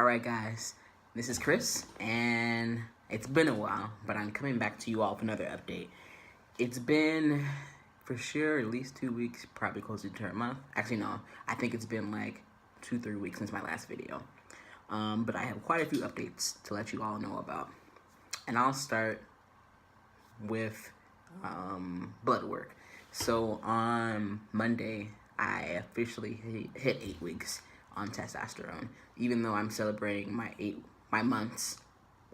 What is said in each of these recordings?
Alright guys, this is Chris, and it's been a while, but I'm coming back to you all with another update. It's been, for sure, at least 2 weeks, probably closer to a month. Actually, no, I think it's been like 2-3 weeks since my last video. But I have quite a few updates to let you all know about. And I'll start with blood work. So on Monday, I officially hit 8 weeks on testosterone. Even though I'm celebrating my months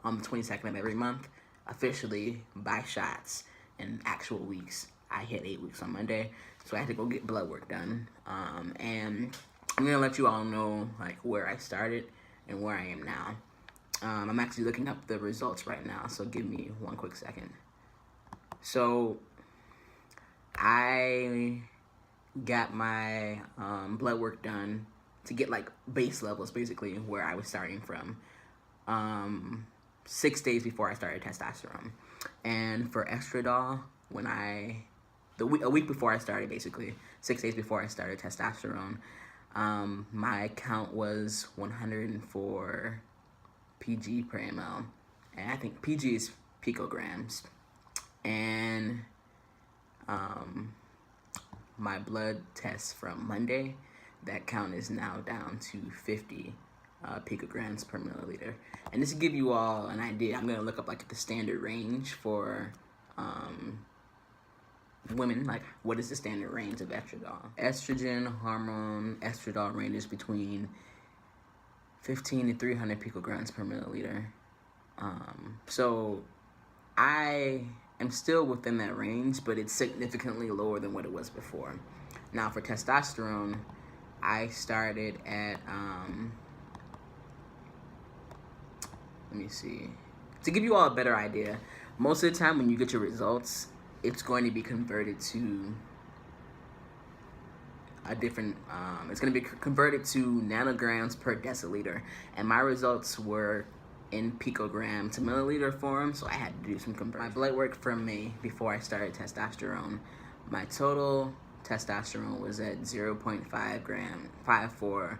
on the 22nd of every month, officially by shots and actual weeks, I hit 8 weeks on Monday. So I had to go get blood work done. And I'm gonna let you all know like where I started and where I am now. I'm actually looking up the results right now, so give me one quick second. So I got my blood work done to get like base levels, basically where I was starting from 6 days before I started testosterone. And for estradiol, a week before I started, basically 6 days before I started testosterone, my count was 104 PG per ml, and I think PG is picograms. And my blood test from Monday, that count is now down to 50 picograms per milliliter. And this will give you all an idea. I'm gonna look up like the standard range for women, like what is the standard range of estradiol. Estrogen hormone estradiol ranges between 15 to 300 picograms per milliliter. So I am still within that range, but it's significantly lower than what it was before. Now for testosterone, I started at, let me see. To give you all a better idea, most of the time when you get your results, it's going to be converted to a different, it's going to be converted to nanograms per deciliter. And my results were in picogram to milliliter form, so I had to do some conversion. My blood work from May, before I started testosterone, my total testosterone was at 0.54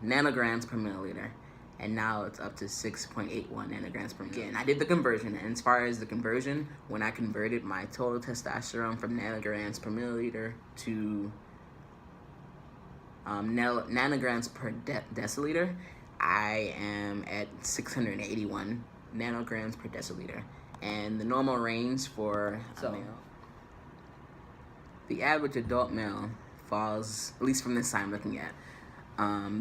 nanograms per milliliter, and now it's up to 6.81 nanograms per milliliter. Again, I did the conversion, and as far as the conversion, when I converted my total testosterone from nanograms per milliliter to nanograms per deciliter, I am at 681 nanograms per deciliter. And the normal range for the average adult male falls, at least from this side I'm looking at,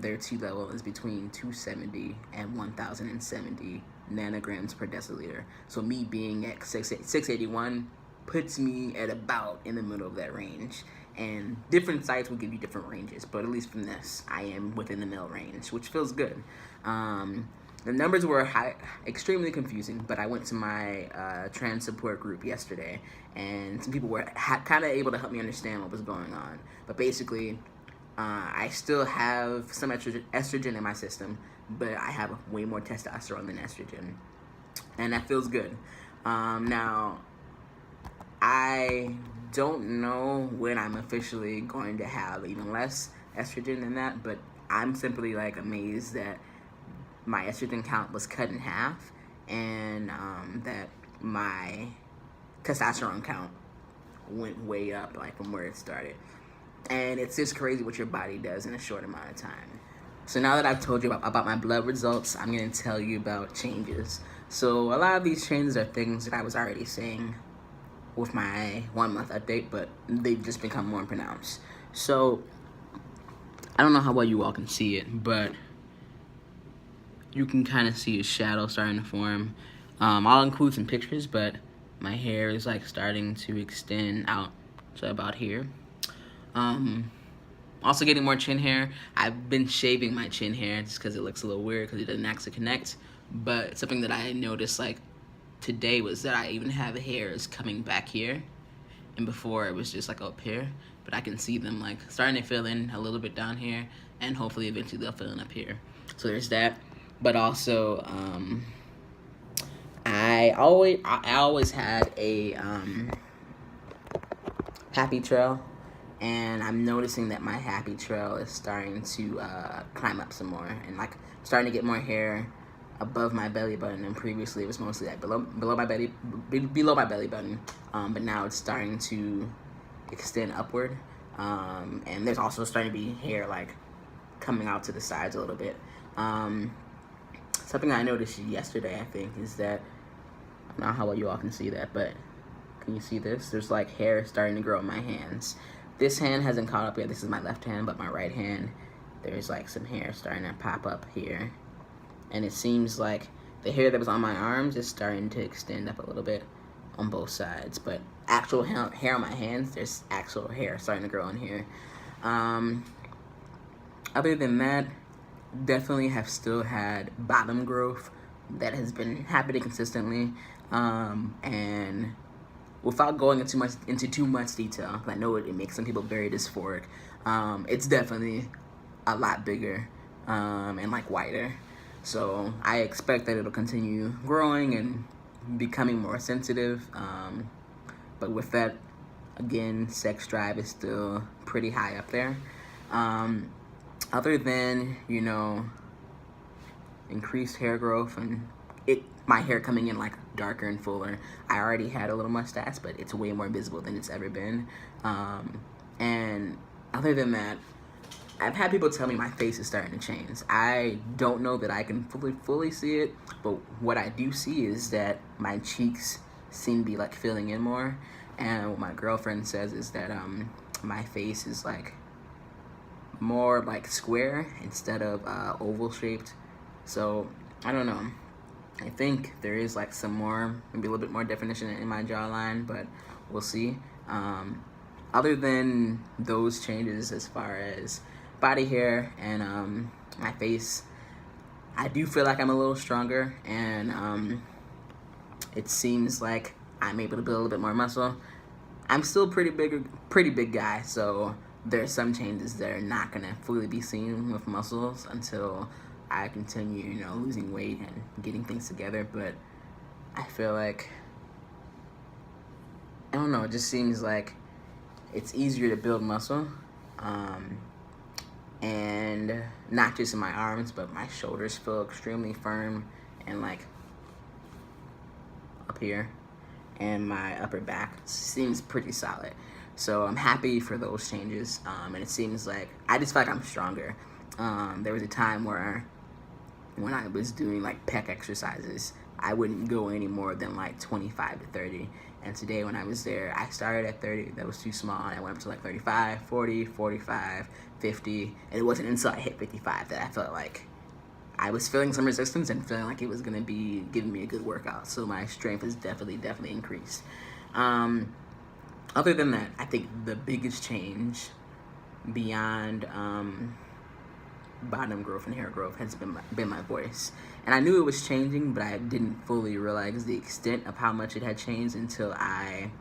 their T level is between 270 and 1070 nanograms per deciliter. So me being at 681 puts me at about in the middle of that range. And different sites will give you different ranges, but at least from this, I am within the middle range, which feels good. The numbers were extremely confusing, but I went to my trans support group yesterday, and some people were kind of able to help me understand what was going on. But basically, I still have some estrogen in my system, but I have way more testosterone than estrogen, and that feels good. Now, I don't know when I'm officially going to have even less estrogen than that, but I'm simply like amazed that my estrogen count was cut in half, and that my testosterone count went way up, like from where it started. And it's just crazy what your body does in a short amount of time. So now that I've told you about my blood results, I'm going to tell you about changes. So a lot of these changes are things that I was already saying with my 1 month update, but they've just become more pronounced. So I don't know how well you all can see it, but you can kind of see a shadow starting to form. I'll include some pictures, but my hair is like starting to extend out to about here. Also getting more chin hair. I've been shaving my chin hair just because it looks a little weird because it doesn't actually connect. But something that I noticed like today was that I even have hairs coming back here, and before it was just like up here, but I can see them like starting to fill in a little bit down here, and hopefully eventually they'll fill in up here. So there's that. But also I always had a happy trail, and I'm noticing that my happy trail is starting to climb up some more, and like starting to get more hair above my belly button. And previously it was mostly like below my belly button, but now it's starting to extend upward, and there's also starting to be hair like coming out to the sides a little bit. Something I noticed yesterday, I think, is that, I don't know how well you all can see that, but can you see this? There's like hair starting to grow in my hands. This hand hasn't caught up yet. This is my left hand, but my right hand, there's like some hair starting to pop up here. And it seems like the hair that was on my arms is starting to extend up a little bit on both sides. But actual hair on my hands, there's actual hair starting to grow in here. Other than that, definitely have still had bottom growth that has been happening consistently. And without going into too much detail, 'cause I know it makes some people very dysphoric, it's definitely a lot bigger and like wider. So I expect that it'll continue growing and becoming more sensitive. But with that, again, sex drive is still pretty high up there. Other than, you know, increased hair growth and my hair coming in like darker and fuller. I already had a little mustache, but it's way more visible than it's ever been. And other than that, I've had people tell me my face is starting to change. I don't know that I can fully see it, but what I do see is that my cheeks seem to be like filling in more. And what my girlfriend says is that my face is like more like square instead of oval shaped. So I don't know. I think there is like some more, maybe a little bit more definition in my jawline, but we'll see. Other than those changes as far as body hair and my face, I do feel like I'm a little stronger, and it seems like I'm able to build a little bit more muscle. I'm still a pretty big guy, so there's some changes that are not gonna fully be seen with muscles until I continue, you know, losing weight and getting things together. But I feel like, I don't know, it just seems like it's easier to build muscle, and not just in my arms, but my shoulders feel extremely firm and like up here, and my upper back seems pretty solid. So I'm happy for those changes, and it seems like I just feel like I'm stronger. There was a time where when I was doing like pec exercises, I wouldn't go any more than like 25 to 30. And today when I was there, I started at 30, that was too small, and I went up to like 35, 40, 45, 50, and it wasn't until I hit 55 that I felt like I was feeling some resistance and feeling like it was gonna be giving me a good workout. So my strength has definitely increased. Other than that, I think the biggest change beyond bottom growth and hair growth has been my voice. And I knew it was changing, but I didn't fully realize the extent of how much it had changed until I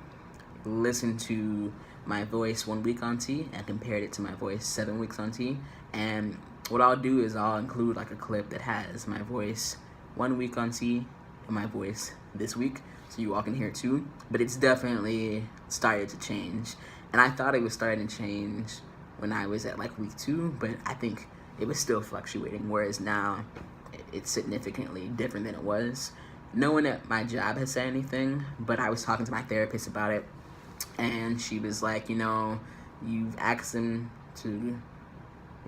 listened to my voice 1 week on T and compared it to my voice 7 weeks on T. And what I'll do is I'll include like a clip that has my voice 1 week on T and my voice this week, so you all can hear it too. But it's definitely started to change. And I thought it was starting to change when I was at like week 2, but I think it was still fluctuating, whereas now it's significantly different than it was. No one at my job has said anything, but I was talking to my therapist about it, and she was like, you know, you've asked them to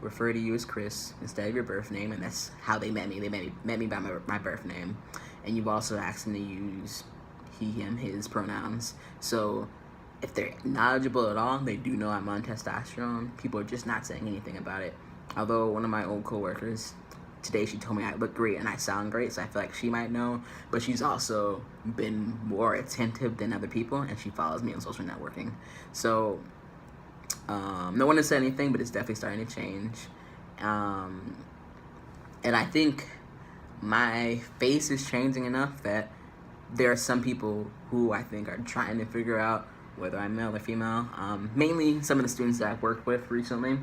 refer to you as Chris instead of your birth name, and that's how they met me. They met me by my birth name. And you've also asked them to use he, him, his pronouns. So if they're knowledgeable at all, they do know I'm on testosterone. People are just not saying anything about it. Although one of my old coworkers, today she told me I look great and I sound great, so I feel like she might know. But she's also been more attentive than other people, and she follows me on social networking. So no one has said anything, but it's definitely starting to change. And I think my face is changing enough that there are some people who I think are trying to figure out whether I'm male or female. Mainly some of the students that I've worked with recently.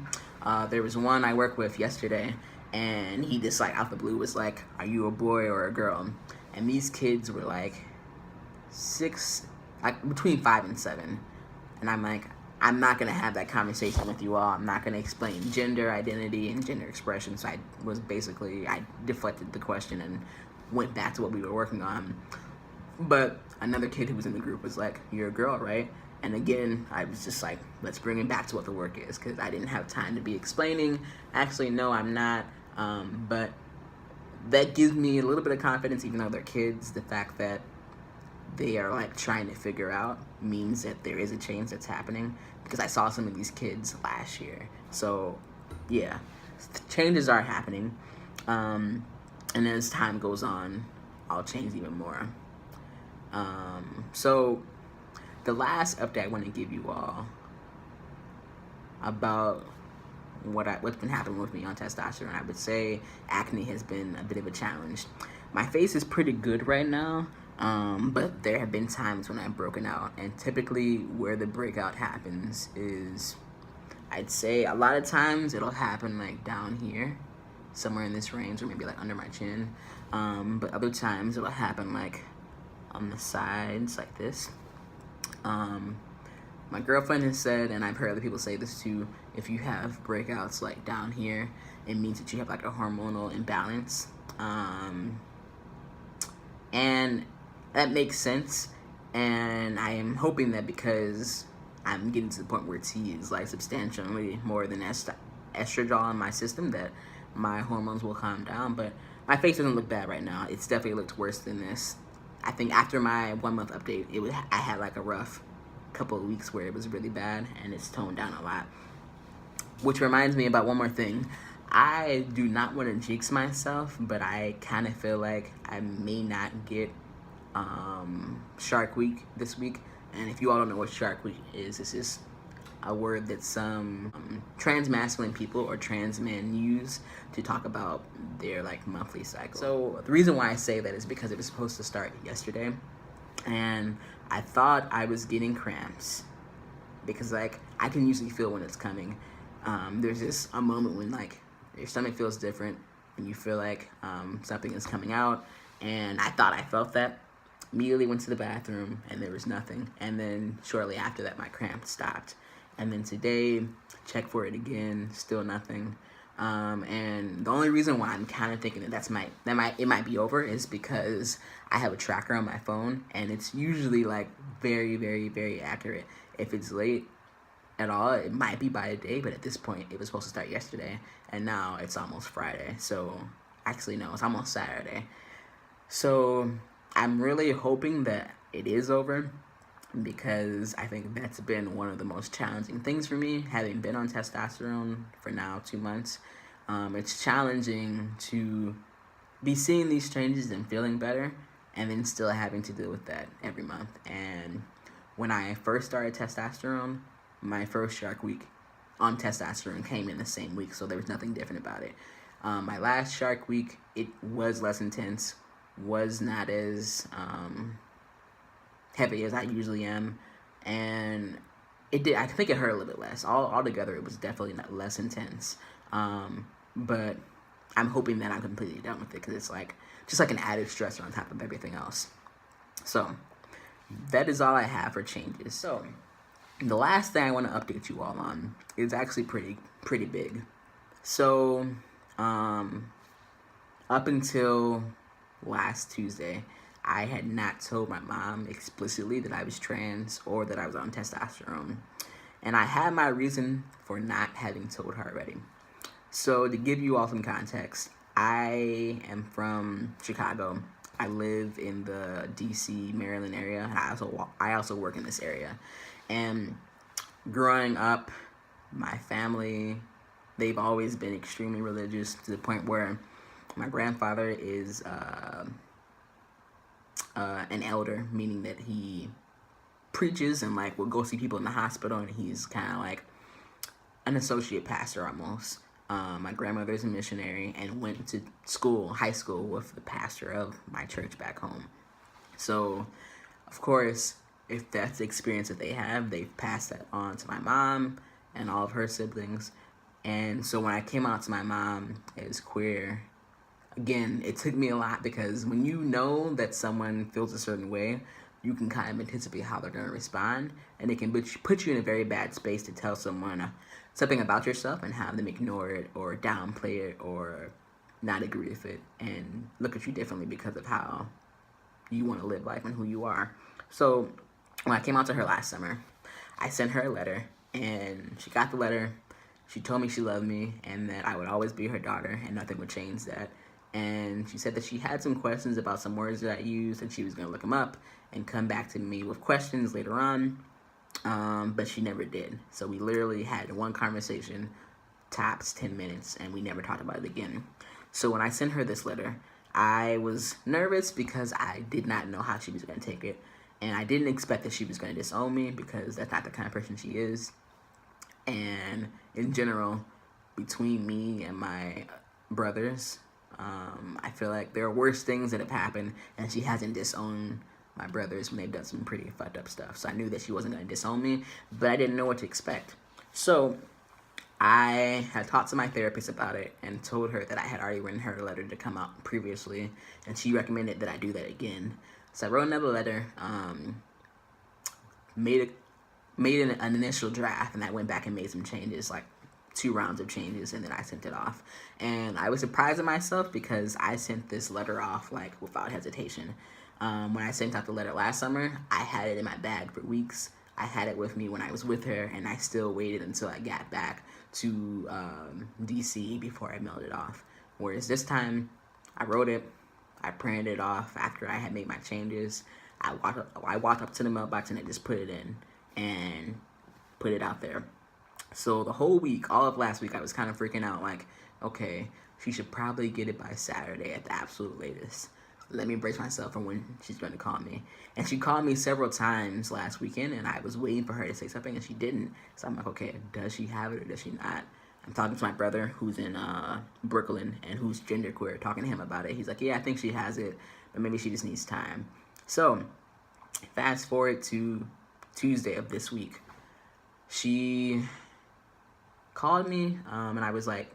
There was one I worked with yesterday, and he just like out the blue was like, are you a boy or a girl? And these kids were like between 5 and 7. And I'm like, I'm not going to have that conversation with you all. I'm not going to explain gender identity and gender expression. So I deflected the question and went back to what we were working on. But another kid who was in the group was like, "You're a girl, right?" And again, I was just like, let's bring it back to what the work is, because I didn't have time to be explaining. Actually, no, I'm not. But that gives me a little bit of confidence, even though they're kids. The fact that they are like trying to figure out means that there is a change that's happening, because I saw some of these kids last year. So yeah, changes are happening. And as time goes on, I'll change even more. So the last update I want to give you all about what's been happening with me on testosterone, I would say acne has been a bit of a challenge. My face is pretty good right now, but there have been times when I've broken out, and typically where the breakout happens is, I'd say a lot of times it'll happen like down here, somewhere in this range, or maybe like under my chin, but other times it'll happen like on the sides like this. My girlfriend has said, and I've heard other people say this too, if you have breakouts like down here, it means that you have like a hormonal imbalance. And that makes sense. And I am hoping that because I'm getting to the point where T is like substantially more than estradiol in my system, that my hormones will calm down. But my face doesn't look bad right now. It's definitely looked worse than this. I think after my 1 month update, I had like a rough couple of weeks where it was really bad, and it's toned down a lot. Which reminds me about one more thing. I do not want to jinx myself, but I kind of feel like I may not get Shark Week this week. And if you all don't know what Shark Week is, this is a word that some trans masculine people or trans men use to talk about their like monthly cycle. So the reason why I say that is because it was supposed to start yesterday, and I thought I was getting cramps, because like I can usually feel when it's coming. There's just a moment when like your stomach feels different and you feel like something is coming out, and I thought I felt that. Immediately went to the bathroom and there was nothing, and then shortly after that my cramp stopped. And then today, checked for it again, still nothing. And the only reason why I'm kind of thinking that it might be over is because I have a tracker on my phone, and it's usually like very, very, very accurate. If it's late at all, it might be by a day, but at this point, it was supposed to start yesterday, and now it's almost Friday. So actually, no, it's almost Saturday. So I'm really hoping that it is over, because I think that's been one of the most challenging things for me, having been on testosterone for now 2 months. It's challenging to be seeing these changes and feeling better, and then still having to deal with that every month. And when I first started testosterone, my first Shark Week on testosterone came in the same week, so there was nothing different about it. My last Shark Week, it was less intense, was not as heavy as I usually am, and I think it hurt a little bit less. Altogether, it was definitely not less intense. But I'm hoping that I'm completely done with it, because it's like just like an added stressor on top of everything else. So that is all I have for changes. So the last thing I want to update you all on is actually pretty big. So up until last Tuesday, I had not told my mom explicitly that I was trans or that I was on testosterone. And I had my reason for not having told her already. So to give you all some context, I am from Chicago. I live in the DC, Maryland area, and I also work in this area. And growing up, my family, they've always been extremely religious, to the point where my grandfather is an elder, meaning that he preaches and like will go see people in the hospital, and he's kind of like an associate pastor almost. My grandmother's a missionary and went to high school with the pastor of my church back home. So, of course, if that's the experience that they have, they've passed that on to my mom and all of her siblings. And so when I came out to my mom as queer, again, it took me a lot, because when you know that someone feels a certain way, you can kind of anticipate how they're going to respond, and it can put you in a very bad space to tell someone something about yourself and have them ignore it or downplay it or not agree with it and look at you differently because of how you want to live life and who you are. So when I came out to her last summer, I sent her a letter, and she got the letter. She told me she loved me and that I would always be her daughter and nothing would change that. And she said that she had some questions about some words that I used, and she was going to look them up and come back to me with questions later on, but she never did. So we literally had one conversation, tops 10 minutes, and we never talked about it again. So when I sent her this letter, I was nervous because I did not know how she was going to take it, and I didn't expect that she was going to disown me because that's not the kind of person she is. And in general, between me and my brothers, I feel like there are worse things that have happened, and she hasn't disowned my brothers when they've done some pretty fucked up stuff. So I knew that she wasn't going to disown me, but I didn't know what to expect. So I had talked to my therapist about it and told her that I had already written her a letter to come out previously, and she recommended that I do that again. So I wrote another letter, made an initial draft, and I went back and made some changes, like 2 rounds of changes, and then I sent it off. And I was surprised at myself because I sent this letter off like without hesitation. When I sent out the letter last summer, I had it in my bag for weeks. I had it with me when I was with her, and I still waited until I got back to DC before I mailed it off. Whereas this time, I wrote it, I printed it off after I had made my changes. I walked up to the mailbox and I just put it in and put it out there. So the whole week, all of last week, I was kind of freaking out, like, okay, she should probably get it by Saturday at the absolute latest. Let me brace myself for when she's going to call me. And she called me several times last weekend, and I was waiting for her to say something, and she didn't. So I'm like, okay, does she have it or does she not? I'm talking to my brother who's in Brooklyn and who's genderqueer, talking to him about it. He's like, yeah, I think she has it, but maybe she just needs time. So fast forward to Tuesday of this week. She called me, and I was like,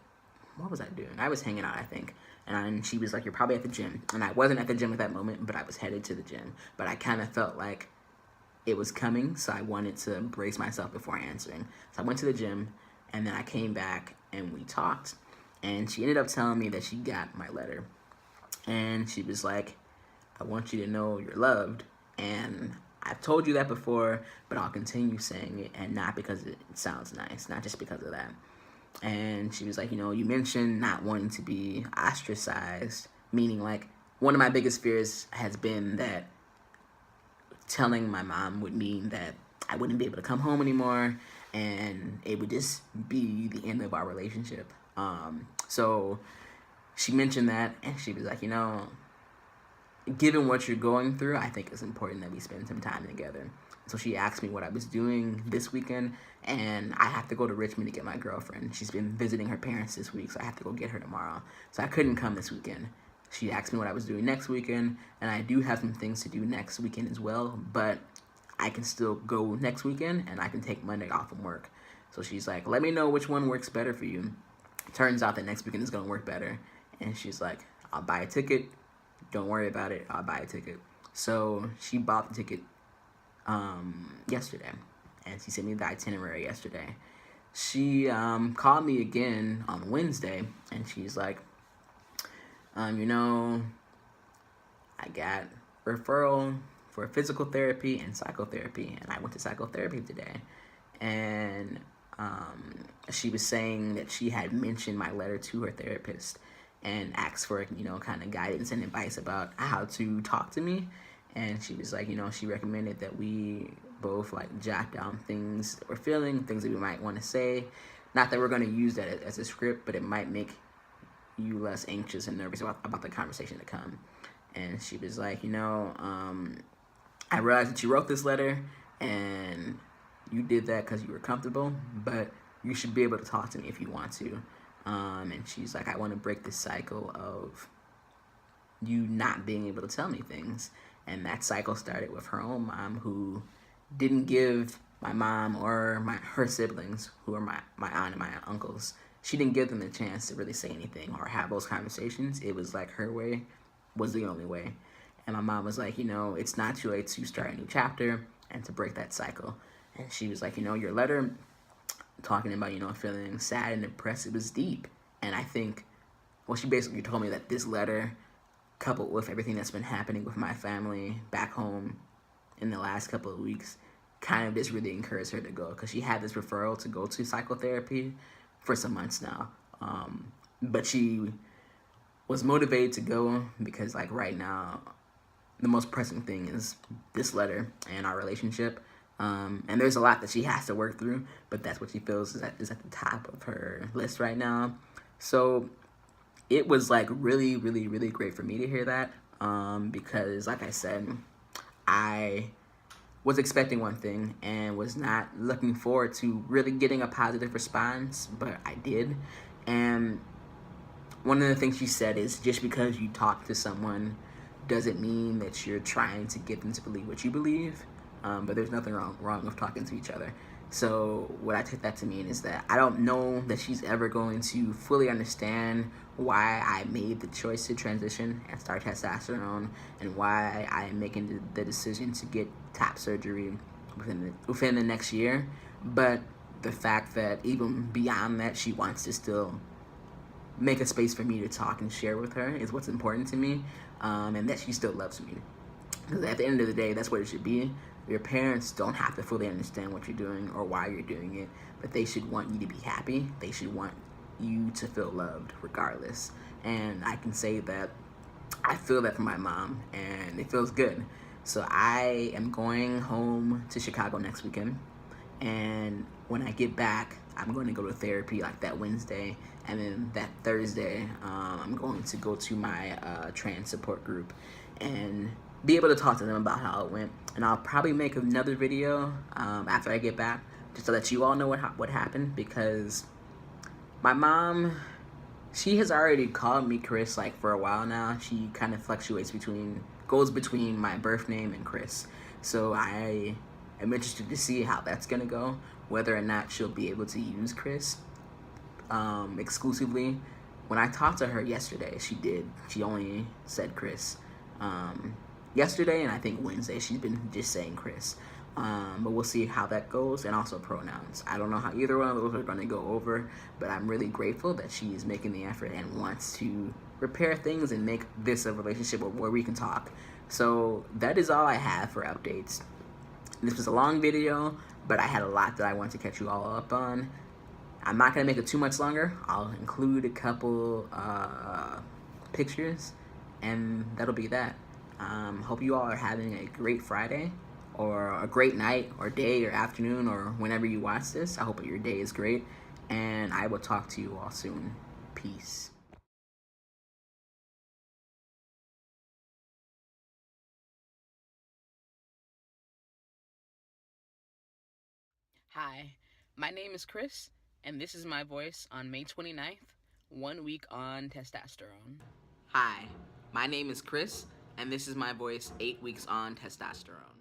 what was I doing? I was hanging out, I think. And she was like, you're probably at the gym. And I wasn't at the gym at that moment, but I was headed to the gym. But I kind of felt like it was coming, so I wanted to brace myself before answering. So I went to the gym, and then I came back, and we talked. And she ended up telling me that she got my letter. And she was like, I want you to know you're loved. And I've told you that before, but I'll continue saying it, and not because it sounds nice, not just because of that. And she was like, you mentioned not wanting to be ostracized, meaning like one of my biggest fears has been that telling my mom would mean that I wouldn't be able to come home anymore, and it would just be the end of our relationship. So she mentioned that, and she was like, given what you're going through, I think it's important that we spend some time together. So she asked me what I was doing this weekend, and I have to go to Richmond to get my girlfriend. She's been visiting her parents this week, so I have to go get her tomorrow. So I couldn't come this weekend. She asked me what I was doing next weekend, and I do have some things to do next weekend as well, but I can still go next weekend, and I can take Monday off from work. So she's like, let me know which one works better for you. Turns out that next weekend is going to work better. And she's like, I'll buy a ticket. Don't worry about it. I'll buy a ticket. So she bought the ticket yesterday, and she sent me the itinerary yesterday. She called me again on Wednesday, and she's like, I got referral for physical therapy and psychotherapy, and I went to psychotherapy today. And she was saying that she had mentioned my letter to her therapist and asked for, kind of guidance and advice about how to talk to me. And she was like, she recommended that we both jot down things that we're feeling, things that we might want to say. Not that we're going to use that as a script, but it might make you less anxious and nervous about the conversation to come. And she was like, I realized that you wrote this letter and you did that because you were comfortable, but you should be able to talk to me if you want to. And she's like, I want to break this cycle of you not being able to tell me things. And that cycle started with her own mom, who didn't give my mom or her siblings, who are my aunt and my uncles, she didn't give them the chance to really say anything or have those conversations. It was like her way was the only way. And my mom was like, you know, it's not too late to start a new chapter and to break that cycle. And she was like, you know, your letter talking about, you know, feeling sad and depressed, it was deep. And I think, well, she basically told me that this letter, coupled with everything that's been happening with my family back home in the last couple of weeks, kind of just really encouraged her to go, because she had this referral to go to psychotherapy for some months now. But she was motivated to go because, like, right now, the most pressing thing is this letter and our relationship. And there's a lot that she has to work through, but that's what she feels is at the top of her list right now. So it was like really, really, really great for me to hear that, because, like I said, I was expecting one thing and was not looking forward to really getting a positive response, but I did. And one of the things she said is, just because you talk to someone doesn't mean that you're trying to get them to believe what you believe, but there's nothing wrong with talking to each other. So what I took that to mean is that I don't know that she's ever going to fully understand why I made the choice to transition and start testosterone, and why I am making the decision to get TAP surgery within the next year. But the fact that even beyond that, she wants to still make a space for me to talk and share with her is what's important to me, and that she still loves me. Because at the end of the day, that's what it should be. Your parents don't have to fully understand what you're doing or why you're doing it, but they should want you to be happy. They should want you to feel loved regardless. And I can say that I feel that from my mom, and it feels good. So I am going home to Chicago next weekend, and when I get back, I'm going to go to therapy like that Wednesday, and then that Thursday, I'm going to go to my trans support group and be able to talk to them about how it went. And I'll probably make another video after I get back, just so that you all know what happened, because my mom, she has already called me Chris like for a while now. She kind of goes between my birth name and Chris. So I am interested to see how that's gonna go, whether or not she'll be able to use Chris exclusively. When I talked to her yesterday, she only said Chris. Yesterday and I think Wednesday, she's been just saying Chris. But we'll see how that goes, and also pronouns. I don't know how either one of those are going to go over, but I'm really grateful that she is making the effort and wants to repair things and make this a relationship where we can talk. So that is all I have for updates. This was a long video, but I had a lot that I want to catch you all up on. I'm not going to make it too much longer. I'll include a couple pictures, and that'll be that. Hope you all are having a great Friday, or a great night, or day, or afternoon, or whenever you watch this. I hope that your day is great, and I will talk to you all soon. Peace. Hi, my name is Chris, and this is my voice on May 29th, 1 week on testosterone. Hi, my name is Chris, and this is my voice 8 weeks on testosterone.